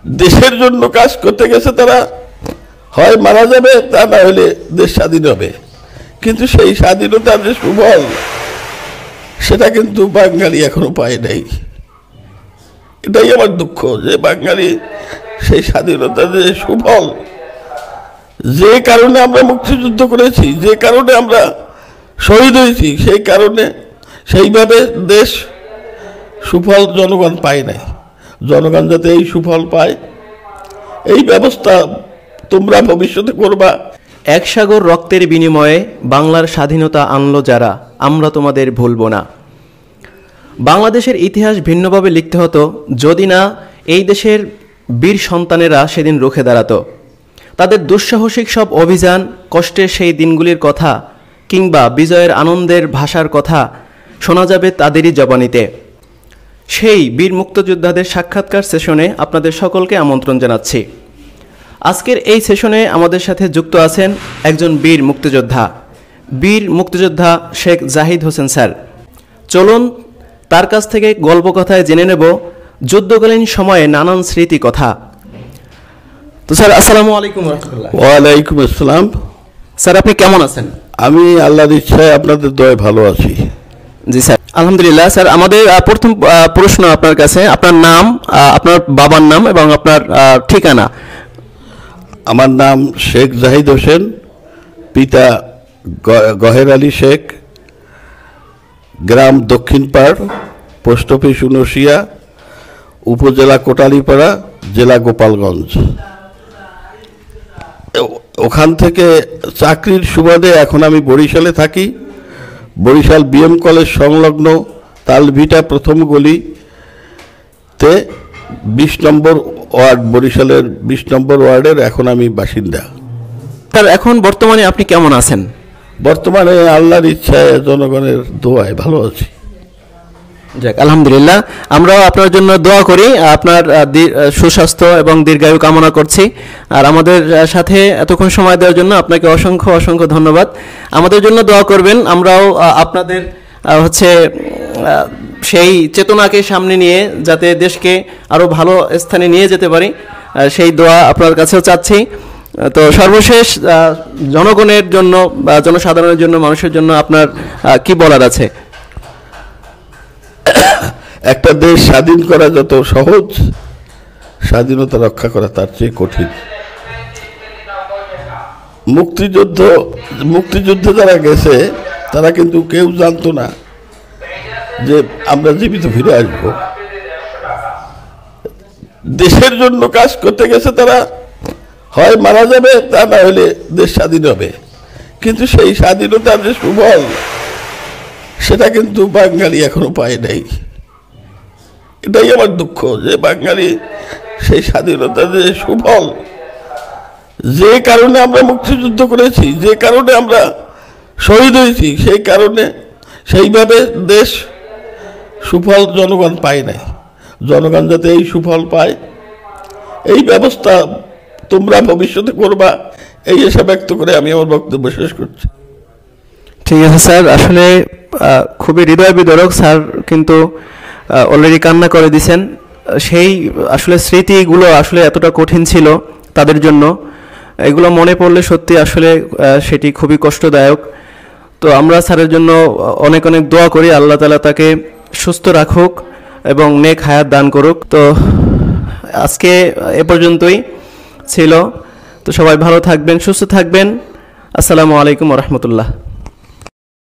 দেশের জন্য কাজ করতে গেছে তারা হয় মারা যাবে, তা না হলে দেশ স্বাধীন হবে। কিন্তু সেই স্বাধীনতার যে সুফল সেটা কিন্তু বাঙালি এখনো পায় নাই। এটাই আমার দুঃখ যে বাঙালি সেই স্বাধীনতার যে সুফল, যে কারণে আমরা মুক্তিযুদ্ধ করেছি, যে কারণে আমরা শহীদ হয়েছি, সেই কারণে সেইভাবে দেশ সুফল জনগণ পায় নাই। জনগণ যাতে এই সুফল পায় এই ব্যবস্থা তোমরা ভবিষ্যতে করবা। এক সাগর রক্তের বিনিময়ে বাংলার স্বাধীনতা আনলো যারা, আমরা তোমাদের ভুলব না। বাংলাদেশের ইতিহাস ভিন্নভাবে লিখতে হতো যদি না এই দেশের বীর সন্তানেরা সেদিন রুখে দাঁড়াতো। তাদের দুঃসাহসিক সব অভিযান, কষ্টের সেই দিনগুলির কথা কিংবা বিজয়ের আনন্দের ভাষার কথা শোনা যাবে তাদেরই জবানিতে। সেই বীর মুক্তিযোদ্ধাদের সাক্ষাৎকার সেশনে আপনাদের সকলকে আমন্ত্রণ জানাচ্ছি। আজকের এই সেশনে আমাদের সাথে যুক্ত আছেন একজন বীর মুক্তিযোদ্ধা শেখ জাহিদ হোসেন স্যার। চলুন তার কাছ থেকে গল্প কথায় জেনে নেব যুদ্ধকালীন সময়ে নানান স্মৃতি কথা। তো স্যার, আসসালামু আলাইকুম রাহমাতুল্লাহ। ওয়ালাইকুম আসসালাম। স্যার, আপনি কেমন আছেন? আমি আল্লাহর ইচ্ছায় আপনাদের দয়ায় ভালো আছি। জি স্যার, আলহামদুলিল্লাহ। স্যার, আমাদের প্রথম প্রশ্ন আপনার কাছে, আপনার নাম, আপনার বাবার নাম এবং আপনার ঠিকানা। আমার নাম শেখ জাহিদ হোসেন, পিতা গহের আলী শেখ, গ্রাম দক্ষিণপাড়, পোস্ট অফিস উনশিয়া, উপজেলা কোটালীপাড়া, জেলা গোপালগঞ্জ। ওখান থেকে চাকরির সুবাদে এখন আমি বরিশালে থাকি। বরিশাল বিএম কলেজ সংলগ্ন তালভিটা প্রথম গলিতে 20 নম্বর ওয়ার্ড, বরিশালের 20 নম্বর ওয়ার্ডের এখন আমি বাসিন্দা। স্যার, এখন বর্তমানে আপনি কেমন আছেন? বর্তমানে আল্লাহর ইচ্ছায় জনগণের দোয়ায় ভালো আছি। যাক, আলহামদুলিল্লাহ। আমরাও আপনার জন্য দোয়া করি, আপনার সুস্বাস্থ্য এবং দীর্ঘায়ু কামনা করছি। আর আমাদের সাথে এতক্ষণ সময় দেওয়ার জন্য আপনাকে অসংখ্য অসংখ্য ধন্যবাদ। আমাদের জন্য দোয়া করবেন, আমরাও আপনাদের সেই চেতনাকে সামনে নিয়ে যাতে দেশকে আরও ভালো স্থানে নিয়ে যেতে পারি, সেই দোয়া আপনার কাছেও চাচ্ছি। তো সর্বশেষ জনগণের জন্য বা জনসাধারণের জন্য, মানুষের জন্য আপনার কি বলার আছে? একটা দেশ স্বাধীন করা যত সহজ, স্বাধীনতা রক্ষা করা তার চেয়ে কঠিন। মুক্তিযুদ্ধে যারা গেছে তারা কিন্তু কেউ জানতো না যে আমরা জীবিত ফিরে আসব। দেশের জন্য কাজ করতে গেছে তারা হয় মারা যাবে, তা না হলে দেশ স্বাধীন হবে। কিন্তু সেই স্বাধীনতার যে সুফল সেটা কিন্তু বাঙালি এখনো পায় নাই। এটাই আমার দুঃখ যে বাঙালি সেই স্বাধীনতার যে সুফল, যে কারণে আমরা মুক্তিযুদ্ধ করেছি, যে কারণে আমরা শহীদ হয়েছি, সেই কারণে সেইভাবে দেশ সুফল জনগণ পায় নাই। জনগণ যাতে এই সুফল পায় এই ব্যবস্থা তোমরা ভবিষ্যতে করবা, এই আশা ব্যক্ত করে আমি আমার বক্তব্য শেষ করছি। ঠিক আছে স্যার, আসলে খুবই হৃদয় বিদারক। স্যার কিন্তু অলরেডি কান্না করে দিয়েছেন। সেই আসলে স্মৃতিগুলো আসলে এতটা কঠিন ছিল তাদের জন্য, এগুলো মনে পড়লে সত্যি আসলে সেটি খুবই কষ্টদায়ক। তো আমরা স্যারের জন্য অনেক অনেক দোয়া করি, আল্লাহ তাআলা তাকে সুস্থ রাখুক এবং নেক হায়াত দান করুক। তো আজকে এ পর্যন্তই ছিল। তো সবাই ভালো থাকবেন, সুস্থ থাকবেন। আসসালামু আলাইকুম ওয়া রাহমাতুল্লাহ।